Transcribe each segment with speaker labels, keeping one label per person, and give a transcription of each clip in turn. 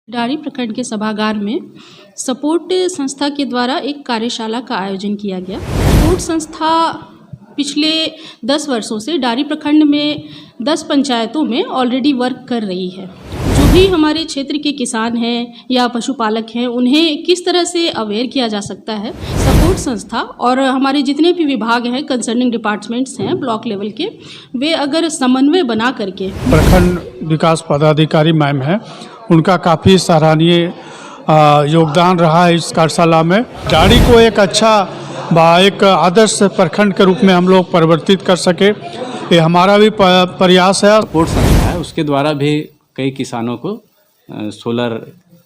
Speaker 1: डारी प्रखंड के सभागार में सपोर्ट संस्था के द्वारा एक कार्यशाला का आयोजन किया गया। सपोर्ट संस्था पिछले 10 वर्षों से डारी प्रखंड में 10 पंचायतों में ऑलरेडी वर्क कर रही है। जो भी हमारे क्षेत्र के किसान हैं या पशुपालक हैं, उन्हें किस तरह से अवेयर किया जा सकता है, सपोर्ट संस्था और हमारे जितने भी विभाग हैं, कंसर्निंग डिपार्टमेंट्स हैं ब्लॉक लेवल के, वे अगर समन्वय बना करके।
Speaker 2: प्रखंड विकास पदाधिकारी मैम है, उनका काफ़ी सराहनीय योगदान रहा है इस कार्यशाला में। डारी को एक अच्छा एक आदर्श प्रखंड के रूप में हम लोग परिवर्तित कर सके, ये हमारा भी प्रयास है।
Speaker 3: सपोर्ट संस्था है, उसके द्वारा भी कई किसानों को सोलर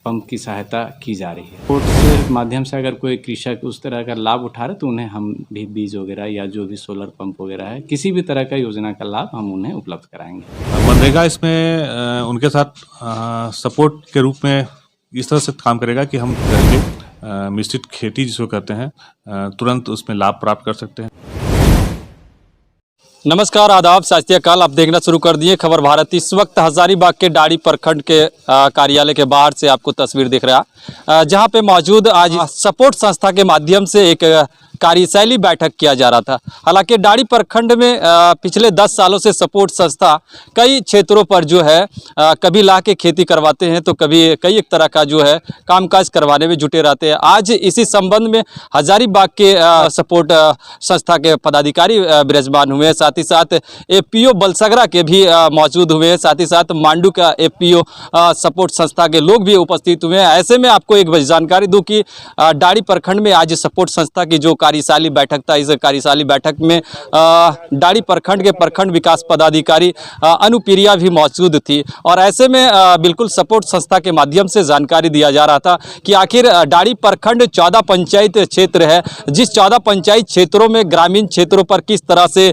Speaker 3: पंप की सहायता की जा रही है। सपोर्ट के माध्यम से अगर कोई कृषक उस तरह का लाभ उठा रहे तो उन्हें हम भी बीज वगैरह या जो भी सोलर पंप वगैरह है, किसी भी तरह का योजना का लाभ हम उन्हें उपलब्ध कराएंगे।
Speaker 4: मनरेगा इसमें उनके साथ सपोर्ट के रूप में इस तरह से काम करेगा कि हम मिश्रित खेती जिसको कहते हैं, तुरंत उसमें लाभ प्राप्त कर सकते हैं।
Speaker 5: नमस्कार, आदाब, सत श्री अकाल। आप देखना शुरू कर दिए खबर भारत। इस वक्त हजारीबाग के डारी प्रखंड के कार्यालय के बाहर से आपको तस्वीर दिख रहा है, जहां पे मौजूद आज सपोर्ट संस्था के माध्यम से एक कार्यशैली बैठक किया जा रहा था। हालांकि डारी प्रखंड में पिछले 10 सालों से सपोर्ट संस्था कई क्षेत्रों पर जो है कभी ला के खेती करवाते हैं तो कभी कई एक तरह का जो है कामकाज करवाने में जुटे रहते हैं। आज इसी संबंध में हजारीबाग के सपोर्ट संस्था के पदाधिकारी विराजमान हुए, साथ ही साथ एपीओ बलसगरा के भी मौजूद हुए, साथ ही साथ मांडू का एपीओ सपोर्ट संस्था के लोग भी उपस्थित हुए हैं। ऐसे में आपको एक जानकारी दूं कि डारी प्रखंड में आज सपोर्ट संस्था की जो कार्यशाली बैठक था, इस कार्यशाली बैठक में डारी प्रखंड के प्रखंड विकास पदाधिकारी अनुप्रिया भी मौजूद थी। और ऐसे में बिल्कुल सपोर्ट संस्था के माध्यम से जानकारी दिया जा रहा था कि आखिर डारी प्रखंड 14 पंचायत क्षेत्र है, जिस 14 पंचायत क्षेत्रों में ग्रामीण क्षेत्रों पर किस तरह से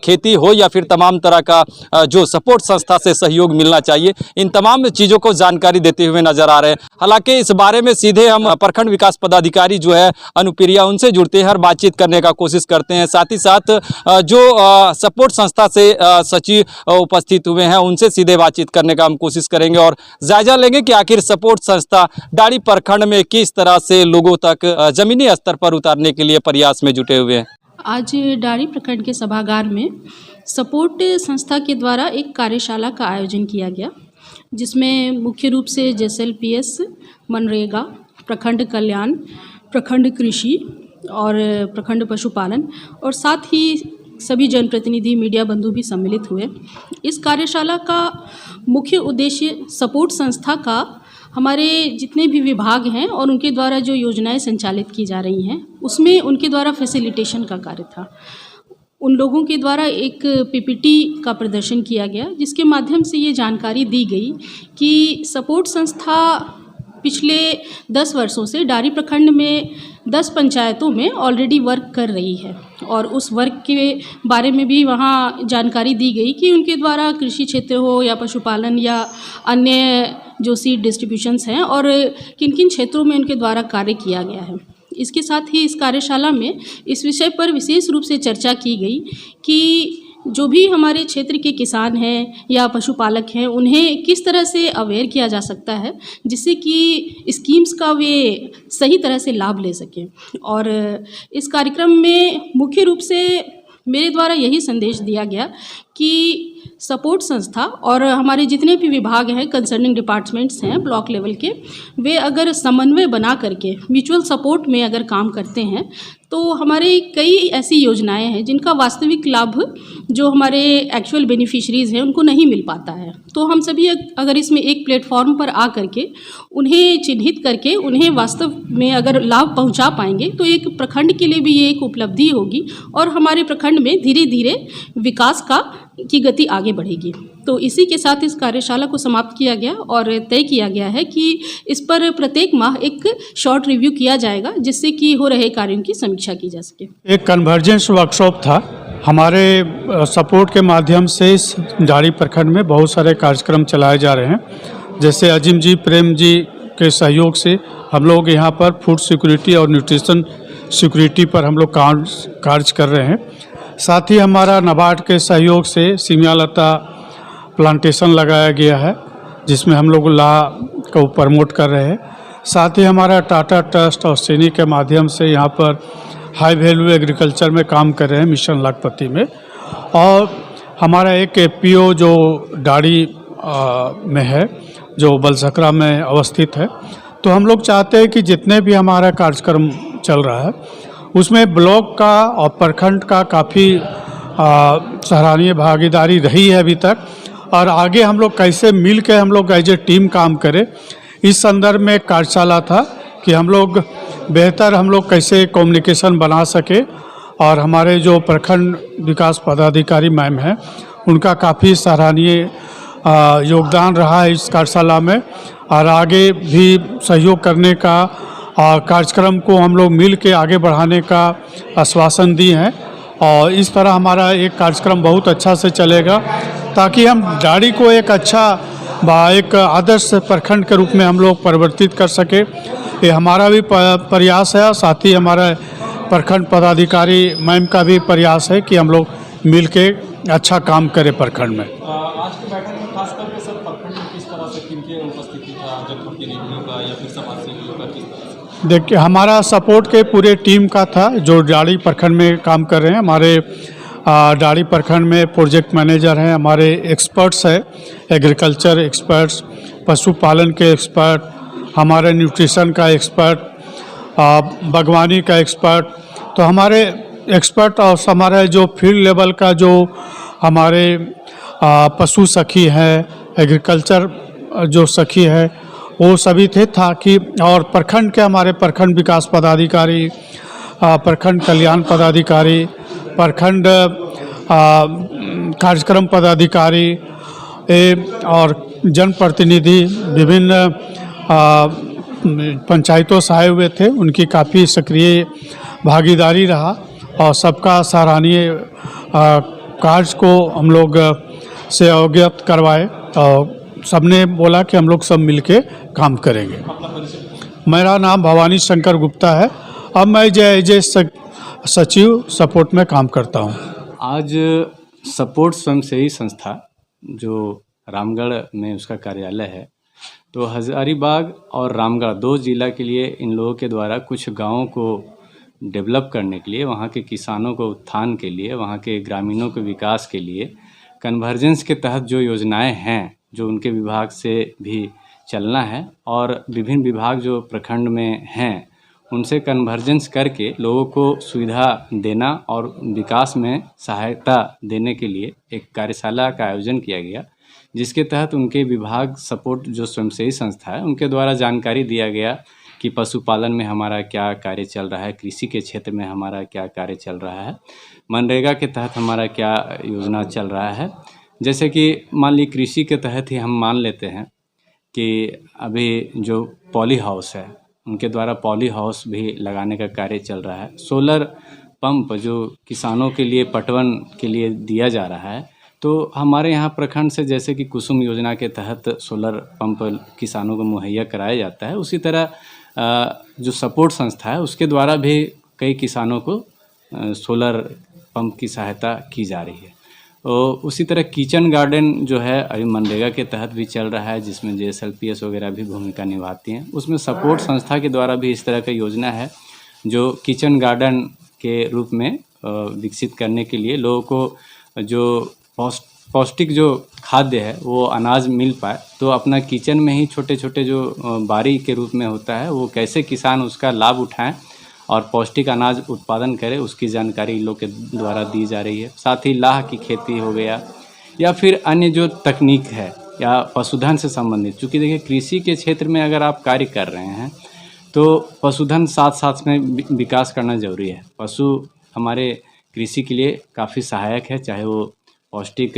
Speaker 5: खेती हो या फिर तमाम तरह का जो सपोर्ट संस्था से सहयोग मिलना चाहिए, इन तमाम चीज़ों को जानकारी देते हुए नजर आ रहे हैं। हालांकि इस बारे में सीधे हम प्रखंड विकास पदाधिकारी जो है अनुप्रिया, उनसे जुड़ते हैं और बातचीत करने का कोशिश करते हैं। साथ ही साथ जो सपोर्ट संस्था से सचिव उपस्थित हुए हैं, उनसे सीधे बातचीत करने का हम कोशिश करेंगे और जायजा लेंगे कि आखिर सपोर्ट संस्था डारी प्रखंड में किस तरह से लोगों तक जमीनी स्तर पर उतारने के लिए प्रयास में जुटे हुए हैं।
Speaker 1: आज डारी प्रखंड के सभागार में सपोर्ट संस्था के द्वारा एक कार्यशाला का आयोजन किया गया, जिसमें मुख्य रूप से JSLPS, मनरेगा, प्रखंड कल्याण, प्रखंड कृषि और प्रखंड पशुपालन और साथ ही सभी जनप्रतिनिधि, मीडिया बंधु भी सम्मिलित हुए। इस कार्यशाला का मुख्य उद्देश्य सपोर्ट संस्था का हमारे जितने भी विभाग हैं और उनके द्वारा जो योजनाएं संचालित की जा रही हैं, उसमें उनके द्वारा फैसिलिटेशन का कार्य था। उन लोगों के द्वारा एक PPT का प्रदर्शन किया गया, जिसके माध्यम से ये जानकारी दी गई कि सपोर्ट संस्था पिछले 10 वर्षों से डारी प्रखंड में 10 पंचायतों में ऑलरेडी वर्क कर रही है और उस वर्क के बारे में भी वहाँ जानकारी दी गई कि उनके द्वारा कृषि क्षेत्र हो या पशुपालन या अन्य जो सीड डिस्ट्रीब्यूशंस हैं और किन किन क्षेत्रों में उनके द्वारा कार्य किया गया है। इसके साथ ही इस कार्यशाला में इस विषय पर विशेष रूप से चर्चा की गई कि जो भी हमारे क्षेत्र के किसान हैं या पशुपालक हैं, उन्हें किस तरह से अवेयर किया जा सकता है, जिससे कि स्कीम्स का वे सही तरह से लाभ ले सकें। और इस कार्यक्रम में मुख्य रूप से मेरे द्वारा यही संदेश दिया गया कि सपोर्ट संस्था और हमारे जितने भी विभाग हैं, कंसर्निंग डिपार्टमेंट्स हैं ब्लॉक लेवल के, वे अगर समन्वय बना करके म्यूचुअल सपोर्ट में अगर काम करते हैं तो हमारे कई ऐसी योजनाएं हैं जिनका वास्तविक लाभ जो हमारे एक्चुअल बेनिफिशरीज़ हैं उनको नहीं मिल पाता है। तो हम सभी अगर इसमें एक प्लेटफॉर्म पर आ करके उन्हें चिन्हित करके उन्हें वास्तव में अगर लाभ पहुंचा पाएंगे तो एक प्रखंड के लिए भी ये एक उपलब्धि होगी और हमारे प्रखंड में धीरे धीरे विकास की गति आगे बढ़ेगी। तो इसी के साथ इस कार्यशाला को समाप्त किया गया और तय किया गया है कि इस पर प्रत्येक माह एक शॉर्ट रिव्यू किया जाएगा, जिससे कि हो रहे कार्यों की समीक्षा की जा सके।
Speaker 2: एक कन्वर्जेंस वर्कशॉप था हमारे सपोर्ट के माध्यम से। इस डारी प्रखंड में बहुत सारे कार्यक्रम चलाए जा रहे हैं, जैसे अजीम जी, प्रेम जी के सहयोग से हम लोग यहाँ पर फूड सिक्योरिटी और न्यूट्रिशन सिक्योरिटी पर हम लोग कार्य कर रहे हैं। साथ ही हमारा नाबार्ड के सहयोग से सीमिया लता प्लांटेशन लगाया गया है जिसमें हम लोग ला को प्रमोट कर रहे हैं। साथ ही हमारा टाटा ट्रस्ट और सैनी के माध्यम से यहाँ पर हाई वैल्यू एग्रीकल्चर में काम कर रहे हैं मिशन लखपति में। और हमारा एक एफपीओ जो डाड़ी में है, जो बलसकरा में अवस्थित है। तो हम लोग चाहते हैं कि जितने भी हमारा कार्यक्रम चल रहा है उसमें ब्लॉक का और प्रखंड का काफ़ी सराहनीय भागीदारी रही है अभी तक, और आगे हम लोग कैसे मिल के हम लोग एज ए टीम काम करें, इस संदर्भ में एक कार्यशाला था कि हम लोग बेहतर हम लोग कैसे कम्युनिकेशन बना सके। और हमारे जो प्रखंड विकास पदाधिकारी मैम हैं उनका काफ़ी सराहनीय योगदान रहा है इस कार्यशाला में, और आगे भी सहयोग करने का कार्यक्रम को हम लोग मिल के आगे बढ़ाने का आश्वासन दी हैं। और इस तरह हमारा एक कार्यक्रम बहुत अच्छा से चलेगा ताकि हम डाड़ी को एक अच्छा एक आदर्श प्रखंड के रूप में हम लोग परिवर्तित कर सके। ये हमारा भी प्रयास है, साथ ही हमारा प्रखंड पदाधिकारी मैम का भी प्रयास है कि हम लोग मिल के अच्छा काम करें प्रखंड में।
Speaker 5: आज की बैठक में खास करके सर प्रखंड में किस तरह से किनके उपस्थिति था, जनप्रतिनिधियों का या फिर समाज सेवियों का, किस तरह से?
Speaker 2: देखिए, हमारा सपोर्ट के पूरे टीम का था जो डाड़ी प्रखंड में काम कर रहे हैं। हमारे डाड़ी प्रखंड में प्रोजेक्ट मैनेजर हैं, हमारे एक्सपर्ट्स हैं, एग्रीकल्चर एक्सपर्ट्स, पशुपालन के एक्सपर्ट, हमारे न्यूट्रिशन का एक्सपर्ट, बागवानी का एक्सपर्ट। तो हमारे एक्सपर्ट और हमारे जो फील्ड लेवल का जो हमारे पशु सखी है, एग्रीकल्चर जो सखी है, वो सभी थे ताकि, और प्रखंड के हमारे प्रखंड विकास पदाधिकारी, प्रखंड कल्याण पदाधिकारी, प्रखंड कार्यक्रम पदाधिकारी और जनप्रतिनिधि विभिन्न पंचायतों से आए हुए थे। उनकी काफ़ी सक्रिय भागीदारी रहा और सबका सराहनीय कार्य को हम लोग से अवगत करवाए और सबने बोला कि हम लोग सब मिलके काम करेंगे। मेरा नाम भवानी शंकर गुप्ता है। अब मैं जय सचिव सपोर्ट में काम करता हूँ।
Speaker 3: आज सपोर्ट स्वयंसेवी संस्था जो रामगढ़ में उसका कार्यालय है, तो हज़ारीबाग और रामगढ़ 2 जिला के लिए इन लोगों के द्वारा कुछ गांवों को डेवलप करने के लिए, वहां के किसानों को उत्थान के लिए, वहां के ग्रामीणों के विकास के लिए कन्वर्जेंस के तहत जो योजनाएं हैं जो उनके विभाग से भी चलना है, और विभिन्न विभाग जो प्रखंड में हैं उनसे कन्वर्जेंस करके लोगों को सुविधा देना और विकास में सहायता देने के लिए एक कार्यशाला का आयोजन किया गया, जिसके तहत उनके विभाग सपोर्ट जो स्वयंसेवी संस्था है उनके द्वारा जानकारी दिया गया कि पशुपालन में हमारा क्या कार्य चल रहा है, कृषि के क्षेत्र में हमारा क्या कार्य चल रहा है, मनरेगा के तहत हमारा क्या योजना चल रहा है। जैसे कि मान ली कृषि के तहत ही हम मान लेते हैं कि अभी जो पॉली हाउस है उनके द्वारा पॉली हाउस भी लगाने का कार्य चल रहा है। सोलर पंप जो किसानों के लिए पटवन के लिए दिया जा रहा है, तो हमारे यहाँ प्रखंड से जैसे कि कुसुम योजना के तहत सोलर पंप किसानों को मुहैया कराया जाता है, उसी तरह जो सपोर्ट संस्था है उसके द्वारा भी कई किसानों को सोलर पंप की सहायता की जा रही है। और उसी तरह किचन गार्डन जो है अभी मनरेगा के तहत भी चल रहा है, जिसमें JSLPS वगैरह भी भूमिका निभाती हैं। उसमें सपोर्ट संस्था के द्वारा भी इस तरह का योजना है जो किचन गार्डन के रूप में विकसित करने के लिए लोगों को जो पौष्टिक जो खाद्य है वो अनाज मिल पाए, तो अपना किचन में ही छोटे छोटे जो बारी के रूप में होता है वो कैसे किसान उसका लाभ उठाएं और पौष्टिक अनाज उत्पादन करें, उसकी जानकारी लोग के द्वारा दी जा रही है। साथ ही लाह की खेती हो गया या फिर अन्य जो तकनीक है या पशुधन से संबंधित, चूँकि देखिए कृषि के क्षेत्र में अगर आप कार्य कर रहे हैं तो पशुधन साथ साथ में विकास करना ज़रूरी है। पशु हमारे कृषि के लिए काफ़ी सहायक है, चाहे वो पौष्टिक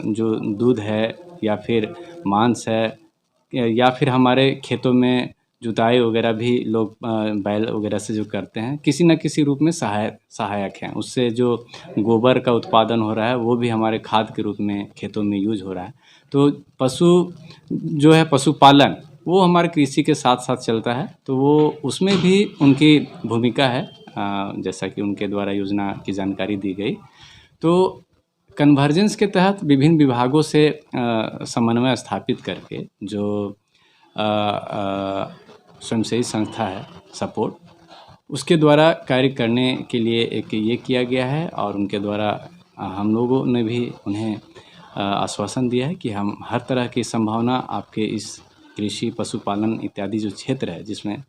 Speaker 3: जो दूध है या फिर मांस है या फिर हमारे खेतों में जुताई वगैरह भी लोग बैल वगैरह से जो करते हैं, किसी न किसी रूप में सहायक हैं। उससे जो गोबर का उत्पादन हो रहा है वो भी हमारे खाद के रूप में खेतों में यूज हो रहा है। तो पशु जो है पशुपालन वो हमारे कृषि के साथ साथ चलता है, तो वो उसमें भी उनकी भूमिका है, जैसा कि उनके द्वारा योजना की जानकारी दी गई। तो कन्वर्जेंस के तहत विभिन्न विभागों से समन्वय स्थापित करके जो स्वयंसेवी संस्था है सपोर्ट, उसके द्वारा कार्य करने के लिए एक ये किया गया है और उनके द्वारा हम लोगों ने भी उन्हें आश्वासन दिया है कि हम हर तरह की संभावना आपके इस कृषि पशुपालन इत्यादि जो क्षेत्र है जिसमें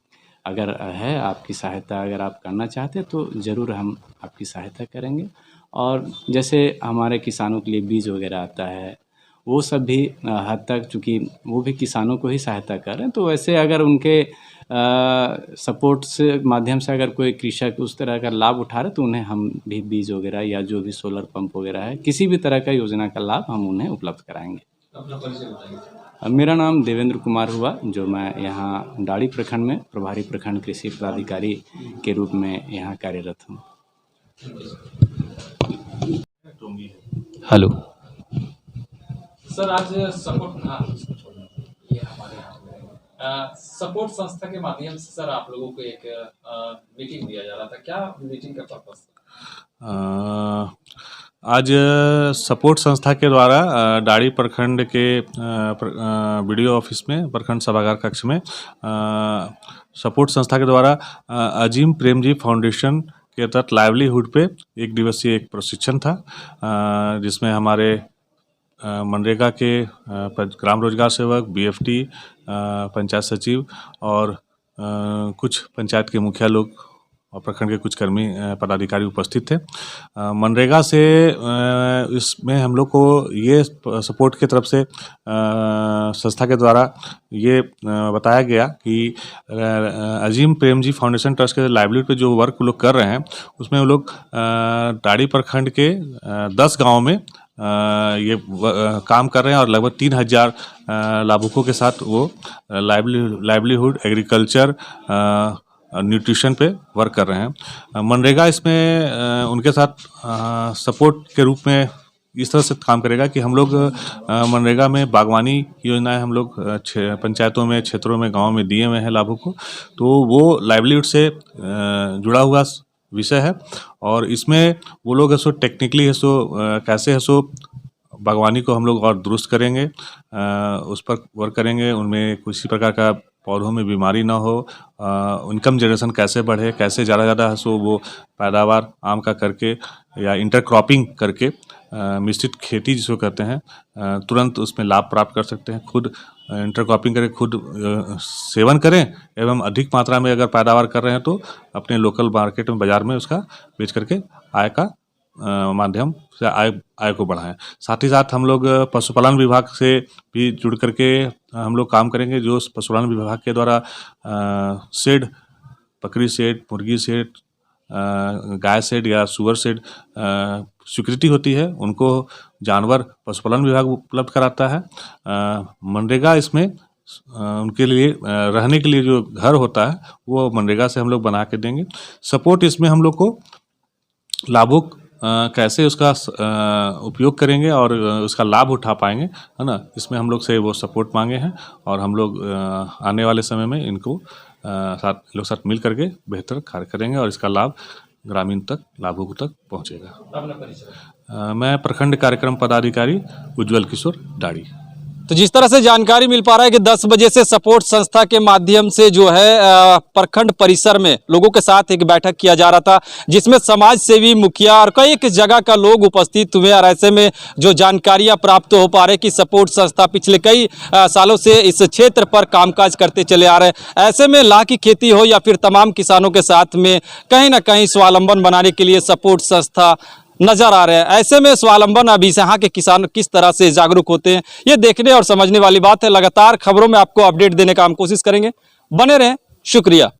Speaker 3: अगर है आपकी सहायता अगर आप करना चाहते हैं तो ज़रूर हम आपकी सहायता करेंगे। और जैसे हमारे किसानों के लिए बीज वगैरह आता है वो सब भी हद तक, चूँकि वो भी किसानों को ही सहायता कर रहे हैं, तो वैसे अगर उनके सपोर्ट से माध्यम से अगर कोई कृषक उस तरह का लाभ उठा रहे तो उन्हें हम भी बीज वगैरह या जो भी सोलर पंप वगैरह है किसी भी तरह का योजना का लाभ हम उन्हें उपलब्ध कराएंगे। मेरा नाम देवेंद्र कुमार हुआ, जो मैं यहाँ डाड़ी प्रखंड में प्रभारी प्रखंड कृषि पदाधिकारी के रूप में यहाँ कार्यरत हूँ।
Speaker 5: हेलो
Speaker 6: सर, आज सपोर्ट संस्था के माध्यम से सर आप लोगों को एक मीटिंग दिया जा रहा था, क्या मीटिंग का पर्पस था?
Speaker 4: आज सपोर्ट संस्था के द्वारा डाड़ी प्रखंड के बीडीओ ऑफिस में प्रखंड सभागार कक्ष में सपोर्ट संस्था के द्वारा अजीम प्रेमजी फाउंडेशन के तहत लाइवलीहुड पे एक दिवसीय एक प्रशिक्षण था, जिसमें हमारे मनरेगा के ग्राम रोजगार सेवक, बीएफटी, पंचायत सचिव और कुछ पंचायत के मुखिया लोग और प्रखंड के कुछ कर्मी पदाधिकारी उपस्थित थे। मनरेगा से इसमें हम लोग को ये सपोर्ट की तरफ से संस्था के द्वारा ये बताया गया कि अजीम प्रेमजी फाउंडेशन ट्रस्ट के लाइवलीहुड पे जो वर्क लोग कर रहे हैं उसमें वो लोग डाड़ी प्रखंड के 10 गाँव में ये काम कर रहे हैं और लगभग 3000 लाभुकों के साथ वो लाइवलीहुड, एग्रीकल्चर, न्यूट्रिशन पे वर्क कर रहे हैं। मनरेगा इसमें उनके साथ सपोर्ट के रूप में इस तरह से काम करेगा कि हम लोग मनरेगा में बागवानी योजनाएं हम लोग पंचायतों में, क्षेत्रों में, गाँव में दिए हुए हैं लाभों को, तो वो लाइवलीहुड से जुड़ा हुआ विषय है और इसमें वो लोग ऐसो टेक्निकली ऐसो कैसे ऐसो बागवानी को हम लोग और दुरुस्त करेंगे, उस पर वर्क करेंगे, उनमें किसी प्रकार का पौधों में बीमारी ना हो, इनकम जनरेशन कैसे बढ़े, कैसे ज़्यादा सो वो पैदावार आम का करके या इंटरक्रॉपिंग करके मिश्रित खेती जिसको कहते हैं तुरंत उसमें लाभ प्राप्त कर सकते हैं। खुद इंटरक्रॉपिंग करें, खुद सेवन करें एवं अधिक मात्रा में अगर पैदावार कर रहे हैं तो अपने लोकल मार्केट में, बाज़ार में उसका बेच करके आय का माध्यम से आय को बढ़ाएं। साथ ही साथ हम लोग पशुपालन विभाग से भी जुड़ करके हम लोग काम करेंगे, जो पशुपालन विभाग के द्वारा शेड, बकरी शेड, मुर्गी शेड, गाय शेड या सुअर शेड स्वीकृति होती है, उनको जानवर पशुपालन विभाग उपलब्ध कराता है। मनरेगा इसमें उनके लिए रहने के लिए जो घर होता है वो मनरेगा से हम लोग बना के देंगे। सपोर्ट इसमें हम लोग को लाभुक कैसे उसका उपयोग करेंगे और उसका लाभ उठा पाएंगे, है ना, इसमें हम लोग से वो सपोर्ट मांगे हैं और हम लोग आने वाले समय में इनको साथ मिल करके बेहतर कार्य करेंगे और इसका लाभ ग्रामीण तक, लाभुक तक पहुंचेगा। मैं प्रखंड कार्यक्रम पदाधिकारी उज्जवल किशोर, डाड़ी।
Speaker 5: तो जिस तरह से जानकारी मिल पा रहा है कि 10 बजे से सपोर्ट संस्था के माध्यम से जो है प्रखंड परिसर में लोगों के साथ एक बैठक किया जा रहा था, जिसमें समाज सेवी, मुखिया और कई एक जगह का लोग उपस्थित हुए और ऐसे में जो जानकारियां प्राप्त हो पा रहे कि सपोर्ट संस्था पिछले कई सालों से इस क्षेत्र पर कामकाज करते चले आ रहे हैं। ऐसे में लाख की खेती हो या फिर तमाम किसानों के साथ में कहीं ना कहीं स्वावलंबन बनाने के लिए सपोर्ट संस्था नजर आ रहे हैं। ऐसे में स्वावलंबन अभी यहाँ के किसान किस तरह से जागरूक होते हैं, ये देखने और समझने वाली बात है। लगातार खबरों में आपको अपडेट देने का हम कोशिश करेंगे, बने रहें, शुक्रिया।